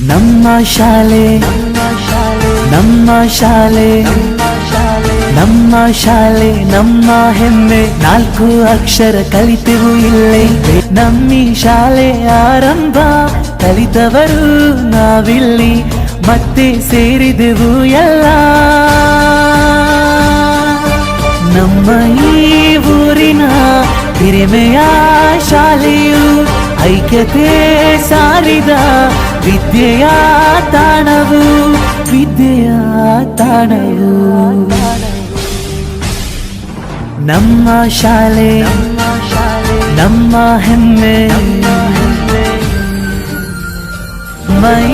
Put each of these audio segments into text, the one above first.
ನಮ್ಮ ಶಾಲೆ ನಮ್ಮ ಶಾಲೆ ನಮ್ಮ ಶಾಲೆ ನಮ್ಮ ಹೆಮ್ಮೆ, 4 ಅಕ್ಷರ ಕಲಿತೆವು ಇಲ್ಲೇ. ನಮ್ಮಿ ಶಾಲೆ ಆರಂಭ, ಕಲಿತವರು ನಾವಿಲ್ಲಿ, ಮತ್ತೆ ಸೇರಿದೆವು ಎಲ್ಲ. ನಮ್ಮ ಈ ಊರಿನ ಹಿರಿಮೆಯ ಶಾಲೆಯು ಐಕ್ಯತೆ ಸಾರಿದ ವಿದ್ಯೆಯ ತಾಣವು, ವಿದ್ಯೆಯ ತಾಣವು. ನಮ್ಮ ಶಾಲೆ ನಮ್ಮ ಹೆಮ್ಮೆ, ಮೈ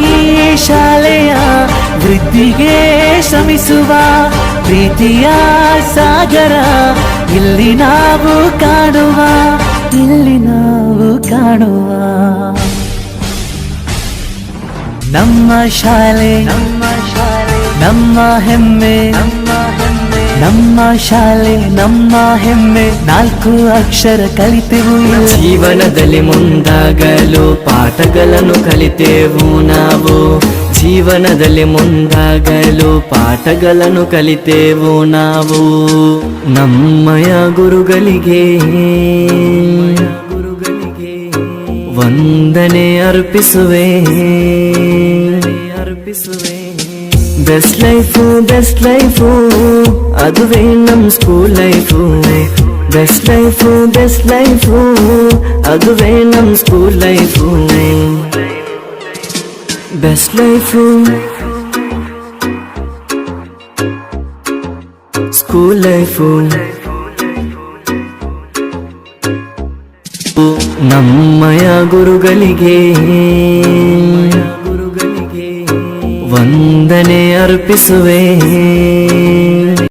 ಶಾಲೆಯ ವೃದ್ಧಿಗೆ ಶ್ರಮಿಸುವ ಪ್ರೀತಿಯ ಸಾಗರ ಇಲ್ಲಿ ನಾವು ಕಾಣುವ, ಇಲ್ಲಿ ನಾವು ಕಾಣುವ. ನಮ್ಮ ಶಾಲೆ ನಮ್ಮ ಹೆಮ್ಮೆ, ನಮ್ಮ ಶಾಲೆ ನಮ್ಮ ಹೆಮ್ಮೆ, 4 ಅಕ್ಷರ ಕಲಿತೆವು. ಜೀವನದಲ್ಲಿ ಮುಂದಾಗಲು ಪಾಠಗಳನ್ನು ಕಲಿತೆವು ನಾವು, ಜೀವನದಲ್ಲಿ ಮುಂದಾಗಲು ಪಾಠಗಳನ್ನು ಕಲಿತೆವು ನಾವು. ನಮ್ಮಯ ಗುರುಗಳಿಗೆ ವಂದನೆ ಅರ್ಪಿಸುವೆ. ಬೆಸ್ಟ್ ಲೈಫು ಅದುವೇ ನಮ್ ಸ್ಕೂಲ್ ಲೈಫು. ಬೆಸ್ಟ್ ಲೈಫು ಅದುವೇ ನಮ್ school life. Best life school life. ನಮ್ಮಯ ಗುರುಗಳಿಗೆ ವಂದನೆ ಅರ್ಪಿಸುವೆ.